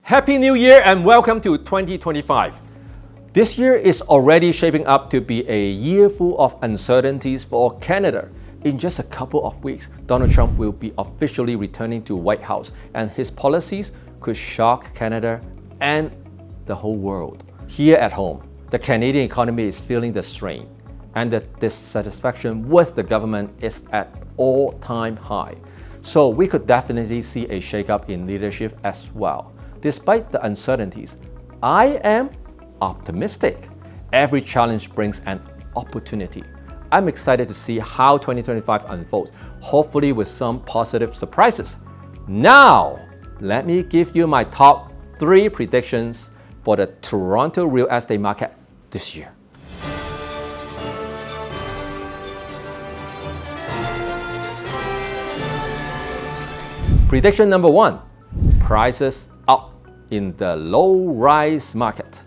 Happy New Year and welcome to 2025. This year is already shaping up to be a year full of uncertainties for Canada. In just a couple of weeks, Donald Trump will be officially returning to White House, and his policies could shock Canada and the whole world. Here at home, the Canadian economy is feeling the strain, and the dissatisfaction with the government is at all-time high. So we could definitely see a shakeup in leadership as well. Despite the uncertainties, I am optimistic. Every challenge brings an opportunity. I'm excited to see how 2025 unfolds, hopefully with some positive surprises. Now, let me give you my top 3 predictions for the Toronto real estate market this year. Prediction number 1, prices up in the low-rise market.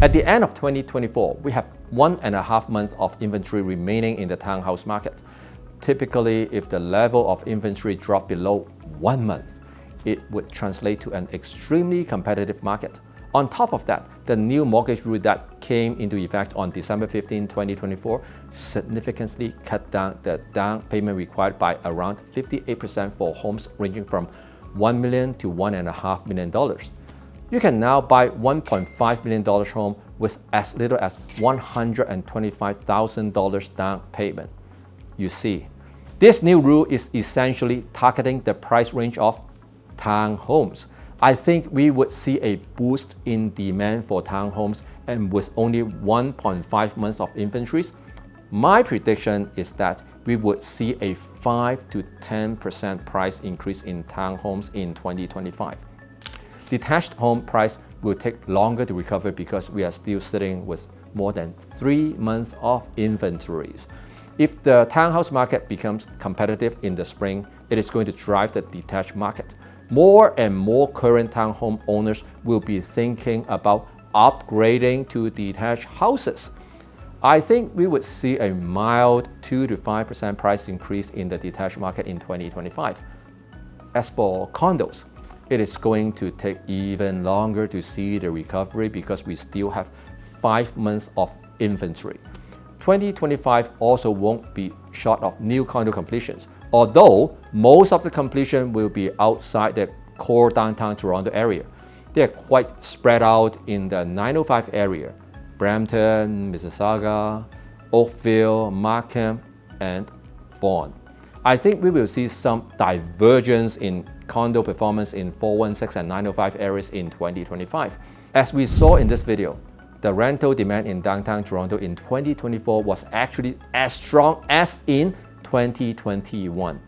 At the end of 2024, we have 1.5 months of inventory remaining in the townhouse market. Typically, if the level of inventory dropped below 1 month, it would translate to an extremely competitive market. On top of that, the new mortgage rule that came into effect on December 15, 2024 significantly cut down the down payment required by around 58% for homes ranging from $1 million to $1.5 million. You can now buy $1.5 million home with as little as $125,000 down payment. You see, this new rule is essentially targeting the price range of townhomes. I think we would see a boost in demand for townhomes, and with only 1.5 months of inventories, my prediction is that we would see a 5 to 10% price increase in townhomes in 2025. Detached home price will take longer to recover because we are still sitting with more than 3 months of inventories. If the townhouse market becomes competitive in the spring, it is going to drive the detached market. More and more current townhome owners will be thinking about upgrading to detached houses. I think we would see a mild 2 to 5% price increase in the detached market in 2025. As for condos, it is going to take even longer to see the recovery because we still have 5 months of inventory. 2025 also won't be short of new condo completions, although most of the completion will be outside the core downtown Toronto area. They are quite spread out in the 905 area, Brampton, Mississauga, Oakville, Markham, and Vaughan. I think we will see some divergence in condo performance in 416 and 905 areas in 2025. As we saw in this video, the rental demand in downtown Toronto in 2024 was actually as strong as in 2021.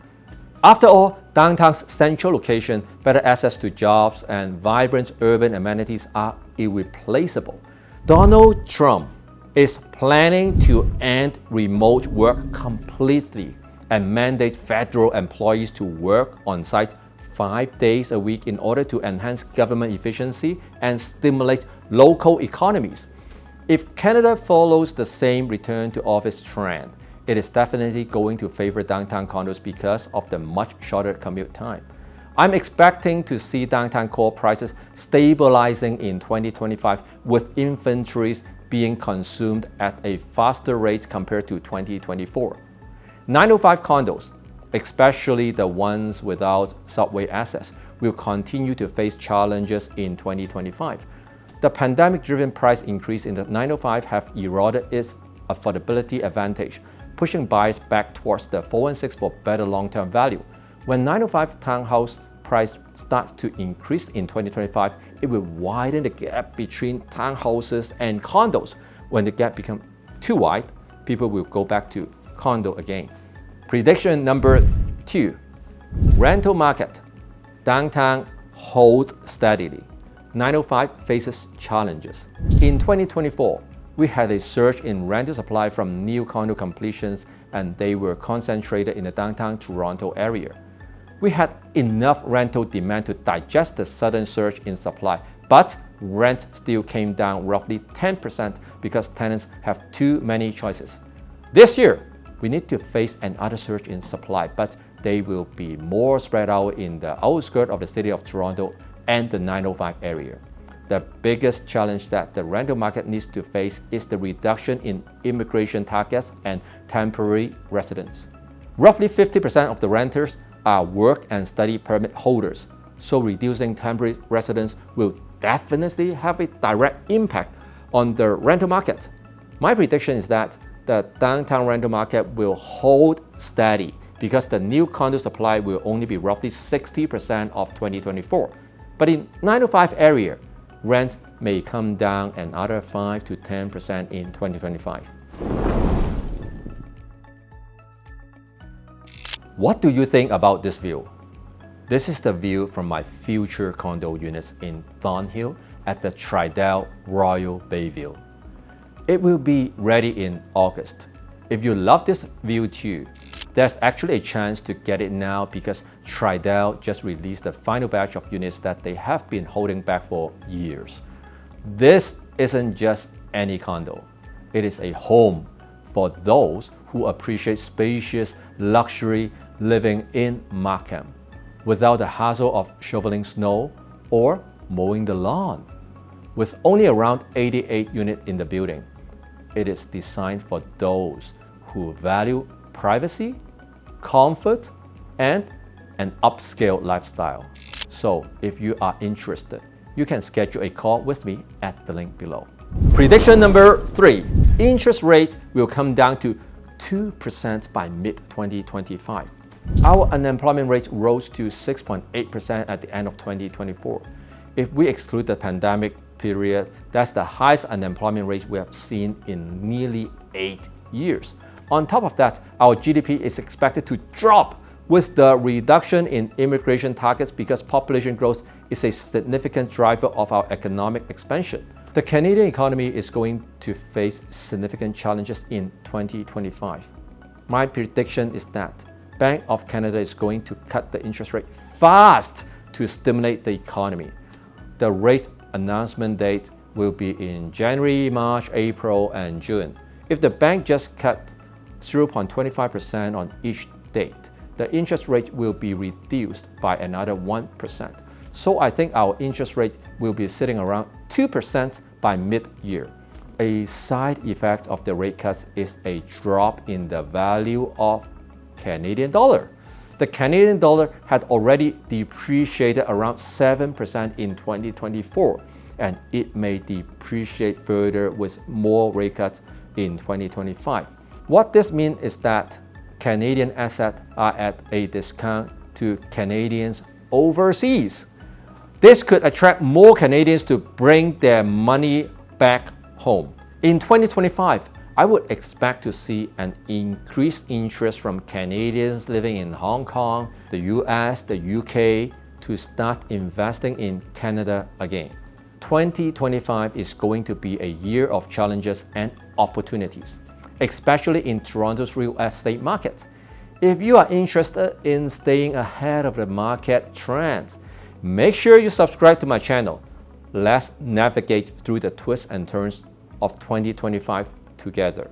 After all, downtown's central location, better access to jobs, and vibrant urban amenities are irreplaceable. Donald Trump is planning to end remote work completely and mandate federal employees to work on site 5 days a week in order to enhance government efficiency and stimulate local economies. If Canada follows the same return to office trend, it is definitely going to favor downtown condos because of the much shorter commute time. I'm expecting to see downtown core prices stabilizing in 2025 with inventories being consumed at a faster rate compared to 2024. 905 condos, especially the ones without subway access, will continue to face challenges in 2025. The pandemic-driven price increase in the 905 have eroded its affordability advantage, pushing buyers back towards the 416 for better long-term value. When 905 townhouse price starts to increase in 2025, it will widen the gap between townhouses and condos. When the gap becomes too wide, people will go back to condo again. Prediction number 2, rental market. Downtown holds steadily. 905 faces challenges. In 2024, we had a surge in rental supply from new condo completions, and they were concentrated in the downtown Toronto area. We had enough rental demand to digest the sudden surge in supply, but rent still came down roughly 10% because tenants have too many choices. This year, we need to face another surge in supply, but they will be more spread out in the outskirts of the city of Toronto and the 905 area. The biggest challenge that the rental market needs to face is the reduction in immigration targets and temporary residents. Roughly 50% of the renters are work and study permit holders, so reducing temporary residents will definitely have a direct impact on the rental market. My prediction is that the downtown rental market will hold steady because the new condo supply will only be roughly 60% of 2024. But in 905 area, rents may come down another 5 to 10% in 2025. What do you think about this view? This is the view from my future condo units in Thor Hill at the Tridel Royal Bayview. It will be ready in August. If you love this view too, there's actually a chance to get it now because Tridel just released the final batch of units that they have been holding back for years. This isn't just any condo. It is a home for those who appreciate spacious luxury living in Markham without the hassle of shoveling snow or mowing the lawn. With only around 88 units in the building, it is designed for those who value privacy, comfort, and an upscale lifestyle. So if you are interested, you can schedule a call with me at the link below. Prediction number 3, interest rate will come down to 2% by mid-2025. Our unemployment rate rose to 6.8% at the end of 2024. If we exclude the pandemic period, that's the highest unemployment rate we have seen in nearly 8 years. On top of that, our GDP is expected to drop with the reduction in immigration targets because population growth is a significant driver of our economic expansion. The Canadian economy is going to face significant challenges in 2025. My prediction is that Bank of Canada is going to cut the interest rate fast to stimulate the economy. The rate announcement date will be in January, March, April, and June. If the bank just cut 0.25% on each date, the interest rate will be reduced by another 1%. So I think our interest rate will be sitting around 2% by mid-year. A side effect of the rate cuts is a drop in the value of Canadian dollar. The Canadian dollar had already depreciated around 7% in 2024, and it may depreciate further with more rate cuts in 2025. What this means is that Canadian assets are at a discount to Canadians overseas. This could attract more Canadians to bring their money back home. In 2025, I would expect to see an increased interest from Canadians living in Hong Kong, the US, the UK to start investing in Canada again. 2025 is going to be a year of challenges and opportunities, especially in Toronto's real estate market. If you are interested in staying ahead of the market trends, make sure you subscribe to my channel. Let's navigate through the twists and turns of 2025 together.